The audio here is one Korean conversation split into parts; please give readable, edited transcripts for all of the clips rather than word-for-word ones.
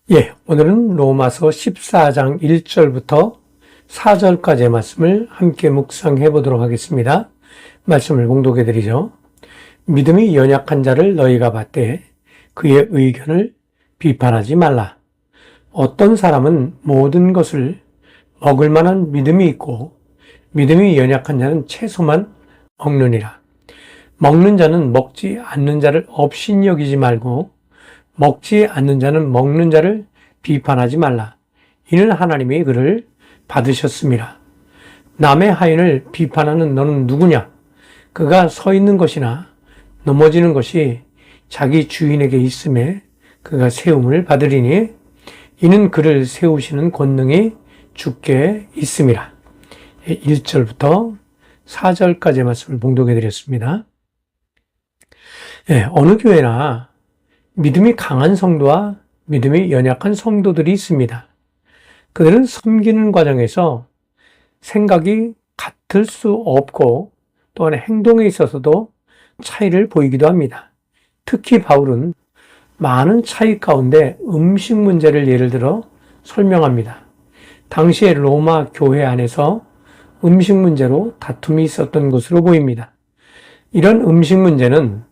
오늘은 로마서 14장 1절부터 4절까지의 말씀을 함께 묵상해 보도록 하겠습니다. 말씀을 봉독해 드리죠. 믿음이 연약한 자를 너희가 받되 그의 의견을 비판하지 말라. 어떤 사람은 모든 것을 먹을 만한 믿음이 있고 믿음이 연약한 자는 채소만 먹느니라. 먹는 자는 먹지 않는 자를 업신 여기지 말고 먹지 않는 자는 먹는 자를 비판하지 말라. 이는 하나님이 그를 받으셨습니다. 남의 하인을 비판하는 너는 누구냐? 그가 서 있는 것이나 넘어지는 것이 자기 주인에게 있음에 그가 세움을 받으리니 이는 그를 세우시는 권능이 주께 있음이라. 1절부터 4절까지의 말씀을 봉독해 드렸습니다. 어느 교회나 믿음이 강한 성도와 믿음이 연약한 성도들이 있습니다. 그들은 섬기는 과정에서 생각이 같을 수 없고 또한 행동에 있어서도 차이를 보이기도 합니다. 특히 바울은 많은 차이 가운데 음식 문제를 예를 들어 설명합니다. 당시에 로마 교회 안에서 음식 문제로 다툼이 있었던 것으로 보입니다. 이런 음식 문제는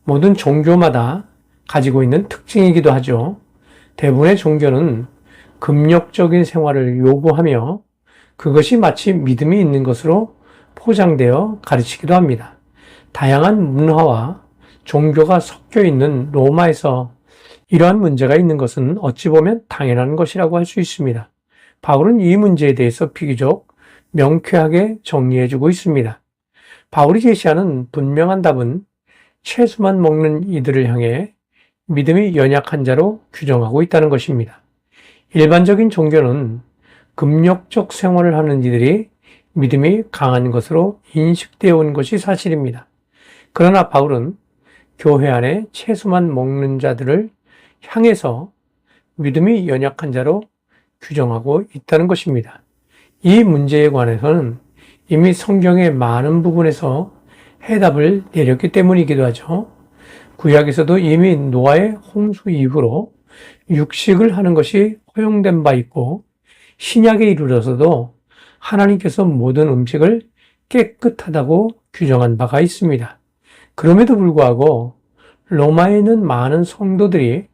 모든 종교마다 가지고 있는 특징이기도 하죠. 대부분의 종교는 금욕적인 생활을 요구하며 그것이 마치 믿음이 있는 것으로 포장되어 가르치기도 합니다. 다양한 문화와 종교가 섞여 있는 로마에서 이러한 문제가 있는 것은 어찌 보면 당연한 것이라고 할 수 있습니다. 바울은 이 문제에 대해서 비교적 명쾌하게 정리해주고 있습니다. 바울이 제시하는 분명한 답은 채소만 먹는 이들을 향해 믿음이 연약한 자로 규정하고 있다는 것입니다. 일반적인 종교는 금욕적 생활을 하는 이들이 믿음이 강한 것으로 인식되어 온 것이 사실입니다. 그러나 바울은 교회 안에 채소만 먹는 자들을 향해서 믿음이 연약한 자로 규정하고 있다는 것입니다. 이 문제에 관해서는 이미 성경의 많은 부분에서 해답을 내렸기 때문이기도 하죠. 구약에서도 이미 노아의 홍수 이후로 육식을 하는 것이 허용된 바 있고 신약에 이르러서도 하나님께서 모든 음식을 깨끗하다고 규정한 바가 있습니다. 그럼에도 불구하고 로마에 있는 많은 성도들이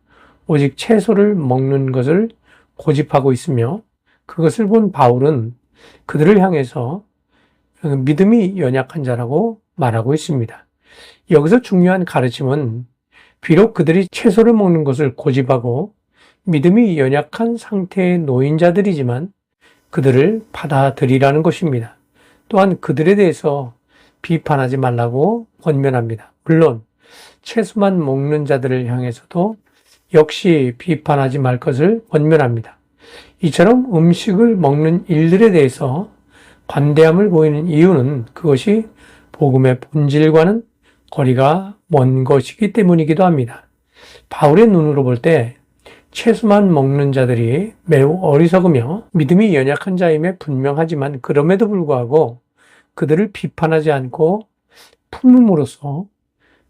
오직 채소를 먹는 것을 고집하고 있으며 그것을 본 바울은 그들을 향해서 믿음이 연약한 자라고 말하고 있습니다. 여기서 중요한 가르침은 비록 그들이 채소를 먹는 것을 고집하고 믿음이 연약한 상태의 노인자들이지만 그들을 받아들이라는 것입니다. 또한 그들에 대해서 비판하지 말라고 권면합니다. 물론 채소만 먹는 자들을 향해서도 역시 비판하지 말 것을 권면합니다. 이처럼 음식을 먹는 일들에 대해서 관대함을 보이는 이유는 그것이 복음의 본질과는 거리가 먼 것이기 때문이기도 합니다. 바울의 눈으로 볼 때 채소만 먹는 자들이 매우 어리석으며 믿음이 연약한 자임에 분명하지만 그럼에도 불구하고 그들을 비판하지 않고 품음으로써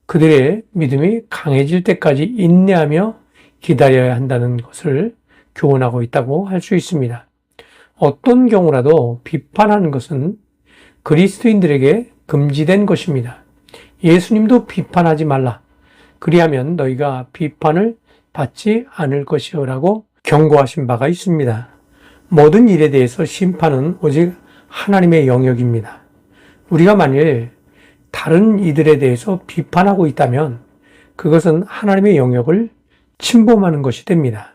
그들의 믿음이 강해질 때까지 인내하며 기다려야 한다는 것을 교훈하고 있다고 할 수 있습니다. 어떤 경우라도 비판하는 것은 그리스도인들에게 금지된 것입니다. 예수님도 비판하지 말라. 그리하면 너희가 비판을 받지 않을 것이오라고 경고하신 바가 있습니다. 모든 일에 대해서 심판은 오직 하나님의 영역입니다. 우리가 만일 다른 이들에 대해서 비판하고 있다면 그것은 하나님의 영역을 침범하는 것이 됩니다.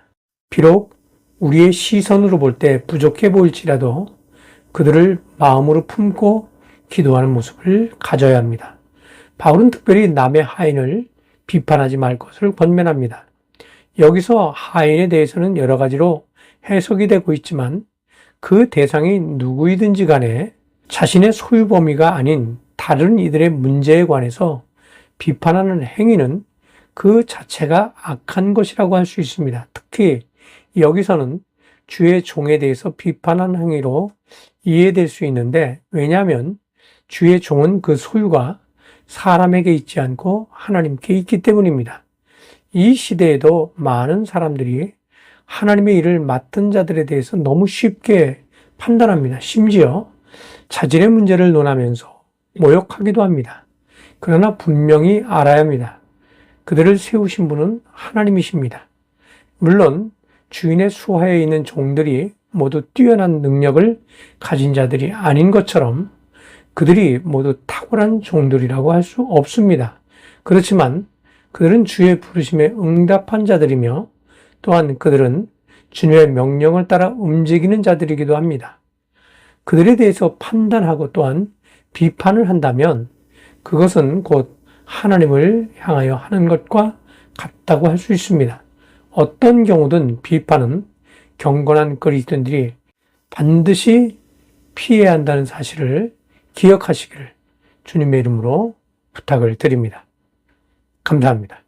비록 우리의 시선으로 볼 때 부족해 보일지라도 그들을 마음으로 품고 기도하는 모습을 가져야 합니다. 바울은 특별히 남의 하인을 비판하지 말 것을 권면합니다. 여기서 하인에 대해서는 여러 가지로 해석이 되고 있지만 그 대상이 누구이든지 간에 자신의 소유 범위가 아닌 다른 이들의 문제에 관해서 비판하는 행위는 그 자체가 악한 것이라고 할 수 있습니다. 특히 여기서는 주의 종에 대해서 비판하는 행위로 이해될 수 있는데 왜냐하면 주의 종은 그 소유가 사람에게 있지 않고 하나님께 있기 때문입니다. 이 시대에도 많은 사람들이 하나님의 일을 맡은 자들에 대해서 너무 쉽게 판단합니다. 심지어 자질의 문제를 논하면서 모욕하기도 합니다. 그러나 분명히 알아야 합니다. 그들을 세우신 분은 하나님이십니다. 물론 주인의 수하에 있는 종들이 모두 뛰어난 능력을 가진 자들이 아닌 것처럼 그들이 모두 탁월한 종들이라고 할 수 없습니다. 그렇지만 그들은 주의 부르심에 응답한 자들이며 또한 그들은 주님의 명령을 따라 움직이는 자들이기도 합니다. 그들에 대해서 판단하고 또한 비판을 한다면 그것은 곧 하나님을 향하여 하는 것과 같다고 할 수 있습니다. 어떤 경우든 비판은 경건한 그리스도인들이 반드시 피해야 한다는 사실을 기억하시기를 주님의 이름으로 부탁을 드립니다. 감사합니다.